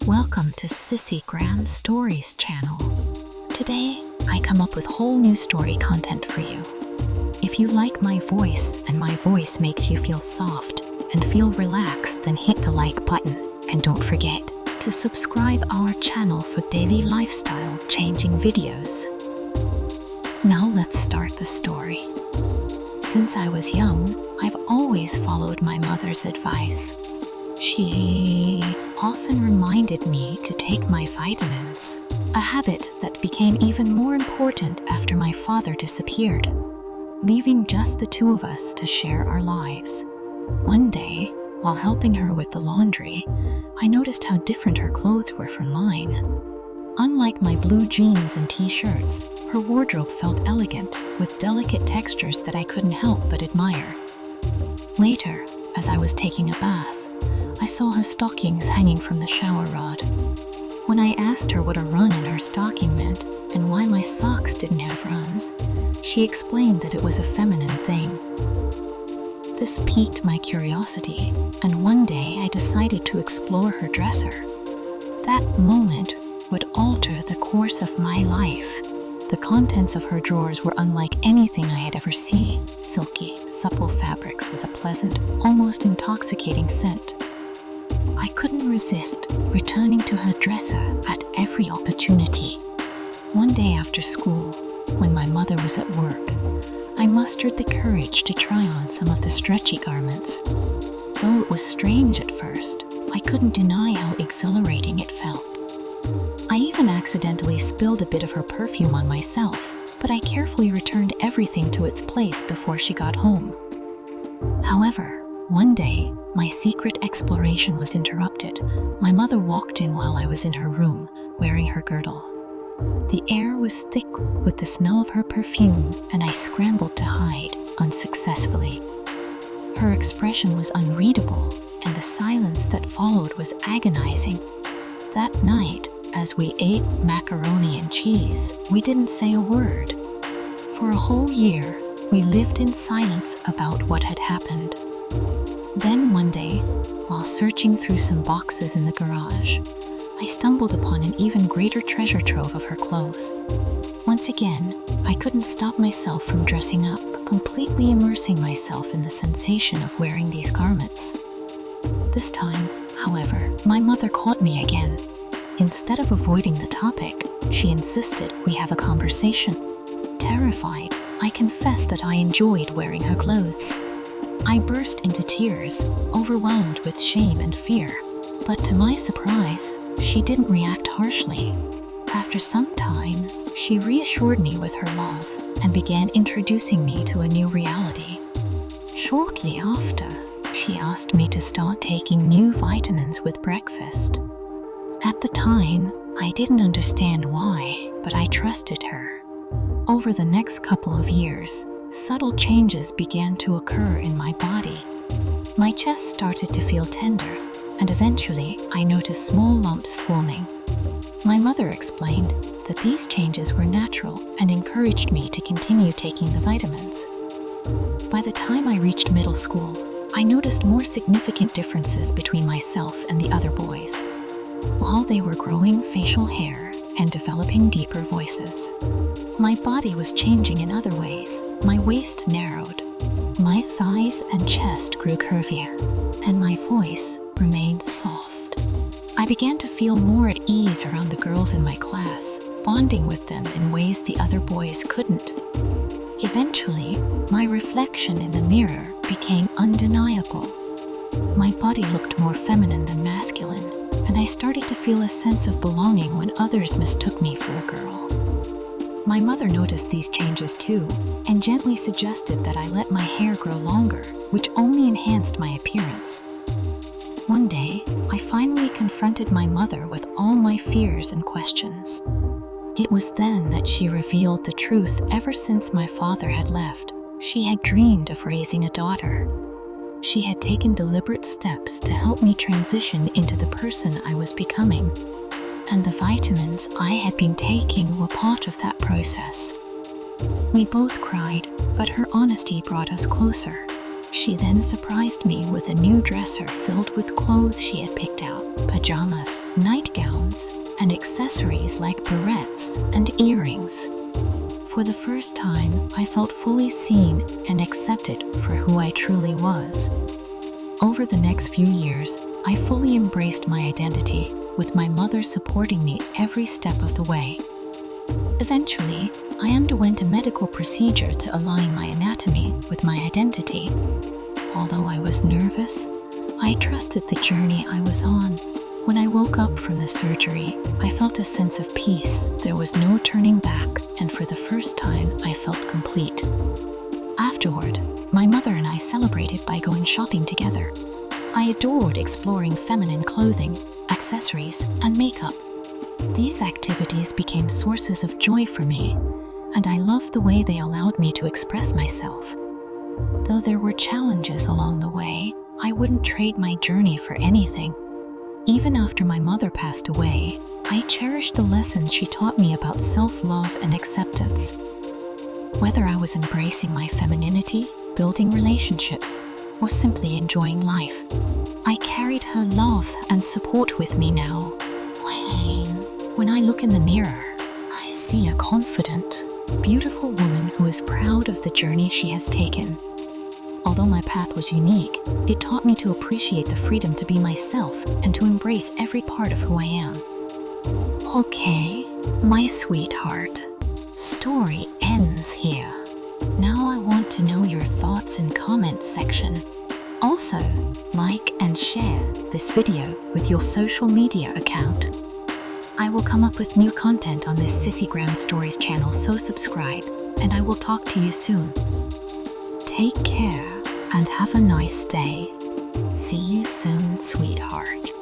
Welcome to Sissygram Stories channel. Today, I come up with whole new story content for you. If you like my voice and my voice makes you feel soft and feel relaxed, then hit the like button and don't forget to subscribe our channel for daily lifestyle changing videos. Now let's start the story. Since I was young, I've always followed my mother's advice. She often reminded me to take my vitamins, a habit that became even more important after my father disappeared, leaving just the two of us to share our lives. One day, while helping her with the laundry, I noticed how different her clothes were from mine. Unlike my blue jeans and t-shirts, her wardrobe felt elegant, with delicate textures that I couldn't help but admire. Later, as I was taking a bath, I saw her stockings hanging from the shower rod. When I asked her what a run in her stocking meant and why my socks didn't have runs, she explained that it was a feminine thing. This piqued my curiosity, and one day I decided to explore her dresser. That moment would alter the course of my life. The contents of her drawers were unlike anything I had ever seen. Silky, supple fabrics with a pleasant, almost intoxicating scent. I couldn't resist returning to her dresser at every opportunity. One day after school, when my mother was at work, I mustered the courage to try on some of the stretchy garments. Though it was strange at first, I couldn't deny how exhilarating it felt. I even accidentally spilled a bit of her perfume on myself, but I carefully returned everything to its place before she got home. However, one day, my secret exploration was interrupted. My mother walked in while I was in her room, wearing her girdle. The air was thick with the smell of her perfume, and I scrambled to hide, unsuccessfully. Her expression was unreadable, and the silence that followed was agonizing. That night, as we ate macaroni and cheese, we didn't say a word. For a whole year, we lived in silence about what had happened. Then one day, while searching through some boxes in the garage, I stumbled upon an even greater treasure trove of her clothes. Once again, I couldn't stop myself from dressing up, completely immersing myself in the sensation of wearing these garments. This time, however, my mother caught me again. Instead of avoiding the topic, she insisted we have a conversation. Terrified, I confessed that I enjoyed wearing her clothes. I burst into tears, overwhelmed with shame and fear. But to my surprise, she didn't react harshly. After some time, she reassured me with her love and began introducing me to a new reality. Shortly after, she asked me to start taking new vitamins with breakfast. At the time, I didn't understand why, but I trusted her. Over the next couple of years, subtle changes began to occur in my body. My chest started to feel tender, and eventually I noticed small lumps forming. My mother explained that these changes were natural and encouraged me to continue taking the vitamins. By the time I reached middle school, I noticed more significant differences between myself and the other boys. While they were growing facial hair and developing deeper voices, my body was changing in other ways. My waist narrowed, my thighs and chest grew curvier, and my voice remained soft. I began to feel more at ease around the girls in my class, bonding with them in ways the other boys couldn't. Eventually, my reflection in the mirror became undeniable. My body looked more feminine than masculine, and I started to feel a sense of belonging when others mistook me for a girl. My mother noticed these changes too, and gently suggested that I let my hair grow longer, which only enhanced my appearance. One day, I finally confronted my mother with all my fears and questions. It was then that she revealed the truth. Ever since my father had left, she had dreamed of raising a daughter. She had taken deliberate steps to help me transition into the person I was becoming, and the vitamins I had been taking were part of that process. We both cried, but her honesty brought us closer. She then surprised me with a new dresser filled with clothes she had picked out, but pajamas, nightgowns, and accessories like barrettes and earrings. For the first time, I felt fully seen and accepted for who I truly was. Over the next few years, I fully embraced my identity, with my mother supporting me every step of the way. Eventually, I underwent a medical procedure to align my anatomy with my identity. Although I was nervous, I trusted the journey I was on. When I woke up from the surgery, I felt a sense of peace. There was no turning back, and for the first time, I felt complete. Afterward, my mother and I celebrated by going shopping together. I adored exploring feminine clothing, accessories, and makeup. These activities became sources of joy for me, and I loved the way they allowed me to express myself. Though there were challenges along the way, I wouldn't trade my journey for anything. Even after my mother passed away, I cherished the lessons she taught me about self-love and acceptance. Whether I was embracing my femininity, building relationships, or simply enjoying life, I carried her love and support with me now. When I look in the mirror, I see a confident, beautiful woman who is proud of the journey she has taken. Although my path was unique, it taught me to appreciate the freedom to be myself and to embrace every part of who I am. Okay, my sweetheart, story ends here. Now I want to know your thoughts in comments section. Also, like and share this video with your social media account. I will come up with new content on this Sissygram Stories channel, so subscribe, and I will talk to you soon. Take care and have a nice day. See you soon, sweetheart.